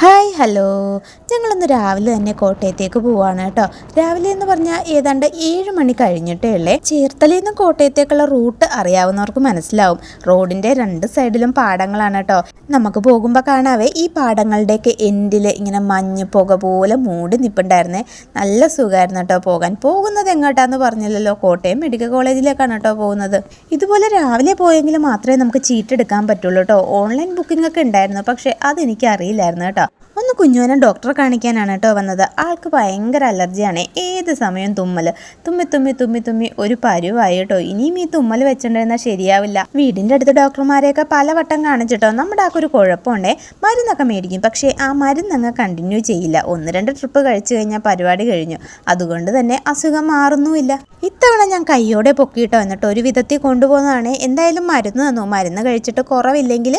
Hi hello, ഞങ്ങളൊന്ന് രാവിലെ തന്നെ കോട്ടയത്തേക്ക് പോവാണ് കേട്ടോ. രാവിലെ എന്ന് പറഞ്ഞാൽ ഏതാണ്ട് 7 മണി കഴിഞ്ഞിട്ടേ ഉള്ളേ. ചേർത്തലയിൽ നിന്ന് കോട്ടയത്തേക്കുള്ള റൂട്ട് അറിയാവുന്നവർക്ക് മനസ്സിലാവും. റോഡിൻ്റെ 2 സൈഡിലും പാടങ്ങളാണ് കേട്ടോ. നമുക്ക് പോകുമ്പോൾ കാണാവേ ഈ പാടങ്ങളുടെയൊക്കെ എൻഡിൽ ഇങ്ങനെ മഞ്ഞ് പുക പോലെ മൂടി നിൽപ്പുണ്ടായിരുന്നേ. നല്ല സുഖമായിരുന്നു കേട്ടോ പോകാൻ. പോകുന്നത് എങ്ങോട്ടാന്ന് പറഞ്ഞില്ലല്ലോ, കോട്ടയം മെഡിക്കൽ കോളേജിലേക്കാണ് കേട്ടോ പോകുന്നത്. ഇതുപോലെ രാവിലെ പോയെങ്കിൽ മാത്രമേ നമുക്ക് ചീട്ടെടുക്കാൻ പറ്റുള്ളൂ കേട്ടോ. ഓൺലൈൻ ബുക്കിംഗ് ഒക്കെ ഉണ്ടായിരുന്നു, പക്ഷേ അതെനിക്ക് അറിയില്ലായിരുന്നു കേട്ടോ. ഒന്ന് കുഞ്ഞുവനെ ഡോക്ടറെ കാണിക്കാനാണ് കേട്ടോ വന്നത്. ആൾക്ക് ഭയങ്കര അലർജിയാണ്. ഏത് സമയം തുമ്മൽ, തുമ്മി ഒരു പരുവായി കേട്ടോ. ഇനിയും ഈ തുമ്മൽ വെച്ചിട്ടുണ്ടെന്നാൽ ശരിയാവില്ല. വീടിൻ്റെ അടുത്ത് ഡോക്ടർമാരെയൊക്കെ പലവട്ടം കാണിച്ചിട്ടോ. നമ്മുടെ ആൾക്കൊരു കുഴപ്പമുണ്ടേ, മരുന്നൊക്കെ മേടിക്കും, പക്ഷേ ആ മരുന്നങ്ങ് കണ്ടിന്യൂ ചെയ്യില്ല. 1-2 ട്രിപ്പ് കഴിച്ചു കഴിഞ്ഞാൽ പരിപാടി കഴിഞ്ഞു. അതുകൊണ്ട് തന്നെ അസുഖം മാറുന്നുമില്ല. ഇത്തവണ ഞാൻ കയ്യോടെ പൊക്കിയിട്ടോ, എന്നിട്ട് ഒരു വിധത്തിൽ കൊണ്ടുപോകുന്നതാണ്. എന്തായാലും മരുന്ന് തന്നു. മരുന്ന് കഴിച്ചിട്ട് കുറവില്ലെങ്കിൽ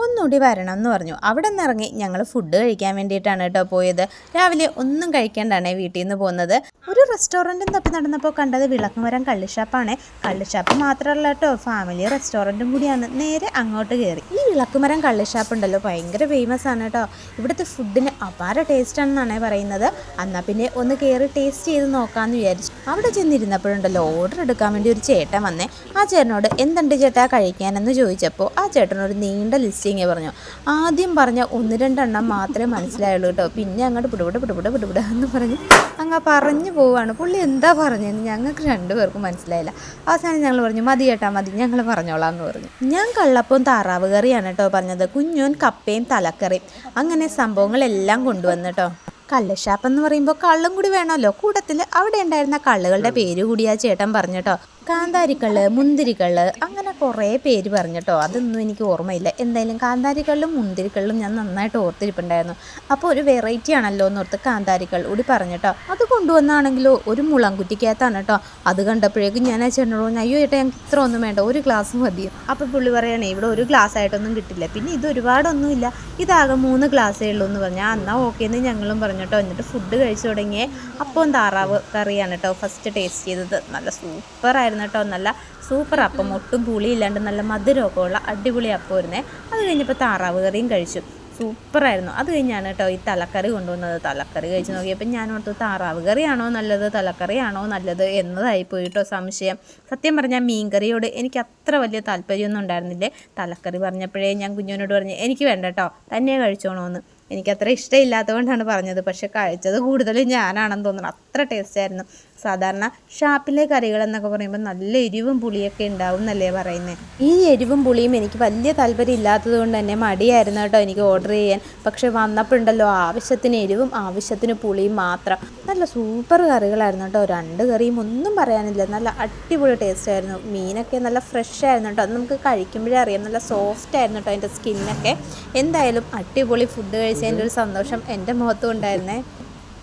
ഒന്നുകൂടി വരണം എന്ന് പറഞ്ഞു. അവിടെ നിന്ന് ഇറങ്ങി ഞങ്ങൾ ഫുഡ് കഴിക്കാൻ വേണ്ടിയിട്ടാണ് കേട്ടോ പോയത്. രാവിലെ ഒന്നും കഴിക്കേണ്ടാണ് വീട്ടിൽ നിന്ന് പോകുന്നത്. ഒരു റെസ്റ്റോറൻറ്റും തപ്പി നടന്നപ്പോൾ കണ്ടത് വിളക്കുമരം കള്ളുഷാപ്പാണ്. കള്ളുഷാപ്പ് മാത്രമല്ല കേട്ടോ, ഫാമിലി റെസ്റ്റോറൻറ്റും കൂടിയാണ്. നേരെ അങ്ങോട്ട് കയറി. ഈ വിളക്കുമരം കള്ളുഷാപ്പ് ഉണ്ടല്ലോ, ഭയങ്കര ഫേമസ് ആണ് കേട്ടോ. ഇവിടുത്തെ ഫുഡിന് അപാര ടേസ്റ്റ് ആണെന്നാണ് പറയുന്നത്. എന്നാൽ പിന്നെ ഒന്ന് കയറി ടേസ്റ്റ് ചെയ്ത് നോക്കാമെന്ന് വിചാരിച്ചു. അവിടെ ചെന്നിരുന്നപ്പോഴുണ്ടല്ലോ, ഓർഡർ എടുക്കാൻ വേണ്ടി ഒരു ചേട്ടൻ വന്നേ. ആ ചേട്ടനോട് എന്തുണ്ട് ചേട്ടാ കഴിക്കാനെന്ന് ചോദിച്ചപ്പോൾ ആ ചേട്ടനൊരു നീണ്ട ലിസ്റ്റ് പറഞ്ഞു. ആദ്യം പറഞ്ഞ 1-2 എണ്ണം മാത്രമേ മനസ്സിലായുള്ളൂ കേട്ടോ. പിന്നെ അങ്ങോട്ട് പിടിപിട എന്ന് പറഞ്ഞ് പറഞ്ഞു പോവാണ്. പുള്ളി എന്താ പറഞ്ഞതെന്ന് ഞങ്ങൾക്ക് 2 പേർക്കും മനസ്സിലായില്ല. അവസാനം ഞങ്ങൾ പറഞ്ഞു മതി ചേട്ടാ മതി, ഞങ്ങൾ പറഞ്ഞോളാം എന്ന് പറഞ്ഞു. ഞാൻ കള്ളപ്പവും താറാവ് കറിയാണ് കേട്ടോ പറഞ്ഞത്. കുഞ്ഞോൻ കപ്പയും തലക്കറിയും. അങ്ങനെ സംഭവങ്ങളെല്ലാം കൊണ്ടുവന്നു കേട്ടോ. കള്ളുഷാപ്പ് എന്ന് പറയുമ്പോൾ കള്ളും കൂടി വേണമല്ലോ. കൂട്ടത്തിൽ അവിടെ ഉണ്ടായിരുന്ന കള്ളുകളുടെ പേര് കൂടി ആ ചേട്ടൻ പറഞ്ഞു കേട്ടോ. കാന്താരിക്കള്ള്, മുന്തിരിക്കള്ള്, അങ്ങനെ കുറേ പേര് പറഞ്ഞിട്ടോ. അതൊന്നും എനിക്ക് ഓർമ്മയില്ല. എന്തായാലും കാന്താരിക്കള്ളും മുന്തിരിക്കള്ളും ഞാൻ നന്നായിട്ട് ഓർത്തിരിപ്പുണ്ടായിരുന്നു. അപ്പോൾ ഒരു വെറൈറ്റി ആണല്ലോ എന്നോർത്ത് കാന്താരിക്കള്ള് കൂടി പറഞ്ഞിട്ടോ. അത് കൊണ്ടുവന്നാണെങ്കിലോ ഒരു മുളങ്കുറ്റിക്കകത്താണ് കേട്ടോ. അത് കണ്ടപ്പോഴേക്കും ഞാൻ ആ ചേട്ടനോട് പറഞ്ഞു, അയ്യോ ചേട്ടാ ഞങ്ങൾക്ക് ഇത്ര ഒന്നും വേണ്ട, ഒരു ഗ്ലാസ് മതി. അപ്പോൾ പുള്ളി പറയണേ ഇവിടെ ഒരു ഗ്ലാസ് ആയിട്ടൊന്നും കിട്ടില്ല, പിന്നെ ഇത് ഒരുപാടൊന്നുമില്ല, ഇതാകെ 3 ഗ്ലാസ്സേ ഉള്ളൂ എന്ന് പറഞ്ഞാൽ എന്നാൽ ഓക്കെ എന്ന് ഞങ്ങളും പറഞ്ഞു കേട്ടോ. എന്നിട്ട് ഫുഡ് കഴിച്ചു തുടങ്ങിയേ. അപ്പം താറാവ് കറിയാണ് കേട്ടോ ഫസ്റ്റ് ടേസ്റ്റ് ചെയ്തത്. നല്ല സൂപ്പറായിരുന്നു കേട്ടോ. നല്ല സൂപ്പർ അപ്പം, ഒട്ടും പുളിയില്ലാണ്ട് നല്ല മധുരമൊക്കെ ഉള്ള അടിപൊളി അപ്പം വരുന്നേ. അത് കഴിഞ്ഞപ്പോൾ താറാവ് കറിയും കഴിച്ചു. സൂപ്പറായിരുന്നു. അത് കഴിഞ്ഞാണ് കേട്ടോ ഈ തലക്കറി കൊണ്ടുവന്നത്. തലക്കറി കഴിച്ച് നോക്കിയപ്പോൾ ഞാൻ ഓർത്തു താറാവ് കറിയാണോ നല്ലത് തലക്കറിയാണോ നല്ലത് എന്നതായി പോയിട്ടോ സംശയം. സത്യം പറഞ്ഞാൽ മീൻകറിയോട് എനിക്ക് അത്ര വലിയ താല്പര്യമൊന്നും ഉണ്ടായിരുന്നില്ലേ. തലക്കറി പറഞ്ഞപ്പോഴേ ഞാൻ കുഞ്ഞോനോട് പറഞ്ഞു എനിക്ക് വേണ്ട കേട്ടോ, തന്നെ കഴിച്ചോണോന്ന്. എനിക്കത്ര ഇഷ്ടമില്ലാത്തതുകൊണ്ടാണ് പറഞ്ഞത്. പക്ഷെ കഴിച്ചത് കൂടുതലും ഞാനാണെന്ന് തോന്നുന്നു. അത്ര ടേസ്റ്റായിരുന്നു. സാധാരണ ഷാപ്പിലെ കറികൾ എന്നൊക്കെ പറയുമ്പോൾ നല്ല എരിവും പുളിയൊക്കെ ഉണ്ടാവും എന്നല്ലേ പറയുന്നത്. ഈ എരിവും പുളിയും എനിക്ക് വലിയ താല്പര്യം ഇല്ലാത്തത് കൊണ്ട് തന്നെ മടിയായിരുന്നു കേട്ടോ എനിക്ക് ഓർഡർ ചെയ്യാൻ. പക്ഷെ വന്നപ്പോഴുണ്ടല്ലോ ആവശ്യത്തിന് എരിവും ആവശ്യത്തിന് പുളിയും മാത്രം. നല്ല സൂപ്പർ കറികളായിരുന്നു കേട്ടോ. 2 കറിയും ഒന്നും പറയാനില്ല. നല്ല അടിപൊളി ടേസ്റ്റ് ആയിരുന്നു. മീനൊക്കെ നല്ല ഫ്രഷ് ആയിരുന്നു കേട്ടോ. അത് നമുക്ക് കഴിക്കുമ്പോഴേ അറിയാം. നല്ല സോഫ്റ്റ് ആയിരുന്നു കേട്ടോ അതിൻ്റെ സ്കിന്നൊക്കെ. എന്തായാലും അടിപൊളി ഫുഡ് കഴിച്ചതിൻ്റെ ഒരു സന്തോഷം എൻ്റെ മുഖത്തും ഉണ്ടായിരുന്നേ.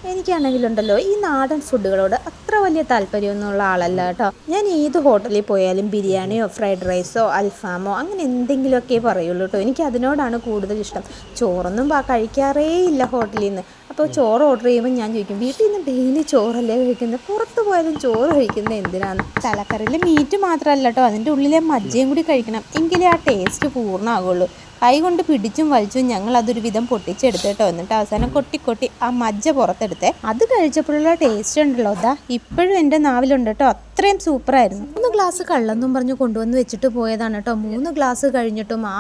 എനിക്കാണെങ്കിലുണ്ടല്ലോ ഈ നാടൻ ഫുഡുകളോട് അത്ര വലിയ താല്പര്യമൊന്നുമുള്ള ആളല്ല കേട്ടോ. ഞാൻ ഏത് ഹോട്ടലിൽ പോയാലും ബിരിയാണിയോ ഫ്രൈഡ് റൈസോ അൽഫാമോ അങ്ങനെ എന്തെങ്കിലുമൊക്കെ പറയുള്ളൂ കേട്ടോ. എനിക്ക് അതിനോടാണ് കൂടുതൽ ഇഷ്ടം. ചോറൊന്നും കഴിക്കാറേ ഇല്ല ഹോട്ടലിൽ നിന്ന്. അപ്പോൾ ചോറ് ഓർഡർ ചെയ്യുമ്പോൾ ഞാൻ ചോദിക്കും വീട്ടിൽ നിന്ന് ഡെയിലി ചോറല്ലേ കഴിക്കുന്നത്, പുറത്ത് പോയാലും ചോറ് കഴിക്കുന്നത് എന്തിനാണ്. തലക്കറിയിൽ മീറ്റ് മാത്രമല്ല കേട്ടോ, അതിൻ്റെ ഉള്ളിലെ മജ്ജയും കൂടി കഴിക്കണം, എങ്കിലേ ആ ടേസ്റ്റ് പൂർണ്ണമാകുള്ളൂ. കൈ കൊണ്ട് പിടിച്ചും വലിച്ചും ഞങ്ങൾ അതൊരു വിധം പൊട്ടിച്ചെടുത്ത് കേട്ടോ. എന്നിട്ട് അവസാനം കൊട്ടി ആ മജ്ജ പുറത്തെടുത്തേ. അത് കഴിച്ചപ്പോഴുള്ള ടേസ്റ്റ് ഉണ്ടല്ലോ, അതാ ഇപ്പോഴും എൻ്റെ നാവിലുണ്ട് കേട്ടോ. അത്രയും സൂപ്പറായിരുന്നു. 3 ഗ്ലാസ് കള്ളെന്നും പറഞ്ഞ് കൊണ്ടുവന്ന് വെച്ചിട്ട് പോയതാണ് കേട്ടോ. 3 ഗ്ലാസ് കഴിഞ്ഞിട്ടും ആ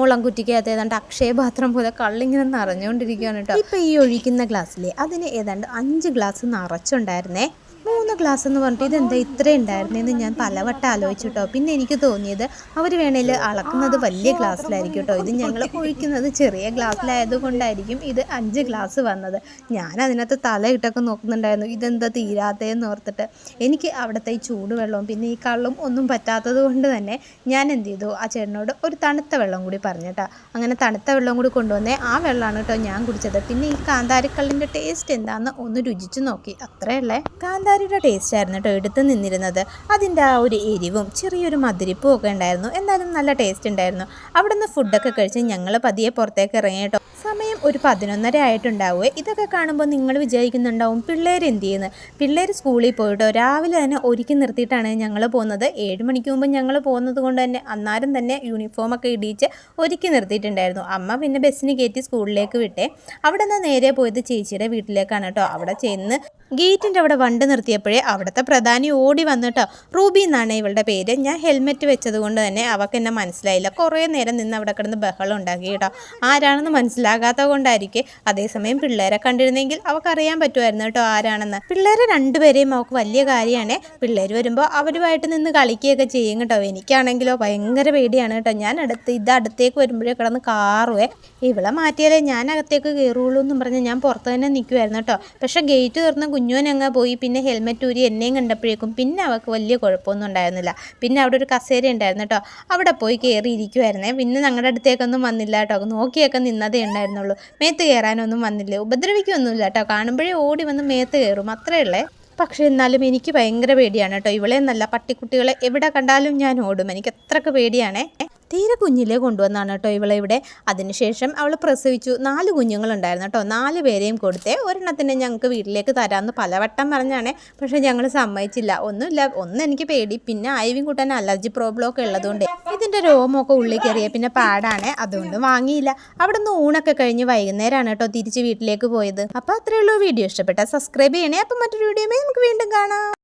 മുളംകുറ്റിക്കകത്ത് ഏതാണ്ട് അക്ഷയപാത്രം പോലെ കള്ളിങ്ങനെ നിറഞ്ഞുകൊണ്ടിരിക്കുകയാണ് കേട്ടോ. ഇപ്പം ഈ ഒഴിക്കുന്ന ഗ്ലാസ്സിലെ അതിന് ഏതാണ്ട് 5 ഗ്ലാസ് നിറച്ചുണ്ടായിരുന്നേ. 3 ഗ്ലാസ് എന്ന് പറഞ്ഞിട്ട് ഇതെന്താ ഇത്ര ഉണ്ടായിരുന്നതെന്ന് ഞാൻ പലവട്ടം ആലോചിച്ചു കേട്ടോ. പിന്നെ എനിക്ക് തോന്നിയത് അവർ വേണേൽ അളക്കുന്നത് വലിയ ഗ്ലാസ്സിലായിരിക്കും കേട്ടോ. ഇത് ഞങ്ങൾ ഒഴിക്കുന്നത് ചെറിയ ഗ്ലാസ്സിലായതുകൊണ്ടായിരിക്കും ഇത് 5 ഗ്ലാസ് വന്നത്. ഞാൻ അതിനകത്ത് തലയിട്ടൊക്കെ നോക്കുന്നുണ്ടായിരുന്നു, ഇതെന്താ തീരാത്തതെന്ന് ഓർത്തിട്ട്. എനിക്ക് അവിടുത്തെ ഈ ചൂടുവെള്ളവും പിന്നെ ഈ കള്ളും ഒന്നും പറ്റാത്തത് കൊണ്ട് തന്നെ ഞാൻ എന്ത് ചെയ്തു, ആ ചേട്ടനോട് ഒരു തണുത്ത വെള്ളം കൂടി പറഞ്ഞിട്ടാ. അങ്ങനെ തണുത്ത വെള്ളം കൂടി കൊണ്ടുവന്നേ. ആ വെള്ളമാണ് കേട്ടോ ഞാൻ കുടിച്ചത്. പിന്നെ ഈ കാന്താരിക്കള്ളിൻ്റെ ടേസ്റ്റ് എന്താണെന്ന് ഒന്ന് രുചിച്ച് നോക്കി, അത്രയല്ലേ. കാന്താരിയുടെ ടേസ്റ്റ് ആയിരുന്നു കേട്ടോ എടുത്ത് നിന്നിരുന്നത്. അതിൻ്റെ ആ ഒരു എരിവും ചെറിയൊരു മധുരിപ്പും ഒക്കെ ഉണ്ടായിരുന്നു. എന്നാലും നല്ല ടേസ്റ്റ് ഉണ്ടായിരുന്നു. അവിടെ നിന്ന് ഫുഡൊക്കെ കഴിച്ച് ഞങ്ങൾ പതിയെ പുറത്തേക്ക് ഇറങ്ങി കേട്ടോ. സമയം ഒരു 11:30 ആയിട്ടുണ്ടാവുക. ഇതൊക്കെ കാണുമ്പോൾ നിങ്ങൾ വിചാരിക്കുന്നുണ്ടാവും പിള്ളേർ എന്ത് ചെയ്യുന്നത്. പിള്ളേർ സ്കൂളിൽ പോയിട്ടോ രാവിലെ തന്നെ ഒരുക്കി നിർത്തിയിട്ടാണ് ഞങ്ങൾ പോകുന്നത്. 7 മണിക്ക് മുമ്പ് ഞങ്ങൾ പോകുന്നത് കൊണ്ട് തന്നെ അന്നേരം തന്നെ യൂണിഫോമൊക്കെ ഇടിയിച്ച് ഒരുക്കി നിർത്തിയിട്ടുണ്ടായിരുന്നു. അമ്മ പിന്നെ ബസ്സിന് കയറ്റി സ്കൂളിലേക്ക് വിട്ടേ. അവിടെ നിന്ന് നേരെ പോയത് ചേച്ചിയുടെ വീട്ടിലേക്കാണ് കേട്ടോ. അവിടെ ചെന്ന് ഗേറ്റിൻ്റെ അവിടെ വണ്ടി നിർത്തിയപ്പോഴേ അവിടുത്തെ പ്രധാനി ഓടി വന്നിട്ടോ. റൂബി എന്നാണ് ഇവളുടെ പേര്. ഞാൻ ഹെൽമെറ്റ് വെച്ചത് കൊണ്ട് തന്നെ അവൾക്ക് എന്നെ മനസ്സിലായില്ല. കുറേ നേരം നിന്ന് അവിടെ കിടന്ന് ബഹളം ഉണ്ടാക്കി കേട്ടോ. ആരാണെന്ന് മനസ്സിലാകാത്ത കൊണ്ടായിരിക്കും. അതേസമയം പിള്ളേരെ കണ്ടിരുന്നെങ്കിൽ അവൾക്കറിയാൻ പറ്റുമായിരുന്നു കേട്ടോ ആരാണെന്ന്. പിള്ളേരെ രണ്ടുപേരെയും അവൾക്ക് വലിയ കാര്യമാണ്. പിള്ളേർ വരുമ്പോൾ അവരുമായിട്ട് നിന്ന് കളിക്കുകയൊക്കെ ചെയ്യും കേട്ടോ. എനിക്കാണെങ്കിലോ ഭയങ്കര പേടിയാണ് കേട്ടോ. ഞാൻ അടുത്തേക്ക് വരുമ്പോഴേ കിടന്ന് കാറുവേ. ഇവളെ മാറ്റിയാലേ ഞാൻ അകത്തേക്ക് കയറുള്ളൂ എന്നും പറഞ്ഞ് ഞാൻ പുറത്ത് തന്നെ നിൽക്കുമായിരുന്നു കേട്ടോ. പക്ഷേ ഗേറ്റ് തുറന്ന് കുഞ്ഞുവനങ്ങ് പോയി. പിന്നെ ഹെൽമെറ്റ് ഊരി എന്നെയും കണ്ടപ്പോഴേക്കും പിന്നെ അവൾക്ക് വലിയ കുഴപ്പമൊന്നും ഉണ്ടായിരുന്നില്ല. പിന്നെ അവിടെ ഒരു കസേര ഉണ്ടായിരുന്നു കേട്ടോ. അവിടെ പോയി കയറി ഇരിക്കുമായിരുന്നേ. പിന്നെ ഞങ്ങളുടെ അടുത്തേക്കൊന്നും വന്നില്ല കേട്ടോ. നോക്കിയൊക്കെ നിന്നതേ ഉണ്ടായിരുന്നുള്ളൂ. മേത്ത് കയറാനൊന്നും വന്നില്ല. ഉപദ്രവിക്കൊന്നുമില്ല കേട്ടോ. കാണുമ്പോഴേ ഓടി വന്ന് മേത്ത് കയറും, അത്രേ ഉള്ളേ. പക്ഷേ എന്നാലും എനിക്ക് ഭയങ്കര പേടിയാണ് കേട്ടോ. ഇവളെ എന്നല്ല, പട്ടിക്കുട്ടികളെ എവിടെ കണ്ടാലും ഞാൻ ഓടും. എനിക്ക് അത്രയ്ക്ക് പേടിയാണേ. തീരെ കുഞ്ഞിലേ കൊണ്ടുവന്നാണ് കേട്ടോ ഇവളെ ഇവിടെ. അതിനുശേഷം അവൾ പ്രസവിച്ചു. 4 കുഞ്ഞുങ്ങളുണ്ടായിരുന്നു കേട്ടോ. 4 പേരെയും കൊടുത്തേ. ഒരെണ്ണത്തിനെ ഞങ്ങൾക്ക് വീട്ടിലേക്ക് തരാമെന്ന് പലവട്ടം പറഞ്ഞാണേ. പക്ഷേ ഞങ്ങൾ സമ്മതിച്ചില്ല. ഒന്നുമില്ല, എനിക്ക് പേടി. പിന്നെ ഐവിൻ കൂട്ടാൻ അലർജി പ്രോബ്ലം ഒക്കെ ഉള്ളതുകൊണ്ട് ഇതിൻ്റെ രോമമൊക്കെ ഉള്ളിൽ കയറിയ പിന്നെ പാടാണ്. അതുകൊണ്ട് വാങ്ങിയില്ല. അവിടെ നിന്ന് ഊണൊക്കെ കഴിഞ്ഞ് വൈകുന്നേരമാണ് കേട്ടോ തിരിച്ച് വീട്ടിലേക്ക് പോയത്. അപ്പോൾ അത്രയേ ഉള്ളൂ. വീഡിയോ ഇഷ്ടപ്പെട്ടാൽ സബ്സ്ക്രൈബ് ചെയ്യണേ. അപ്പം മറ്റൊരു വീഡിയോയുമായി നമുക്ക് വീണ്ടും കാണാം.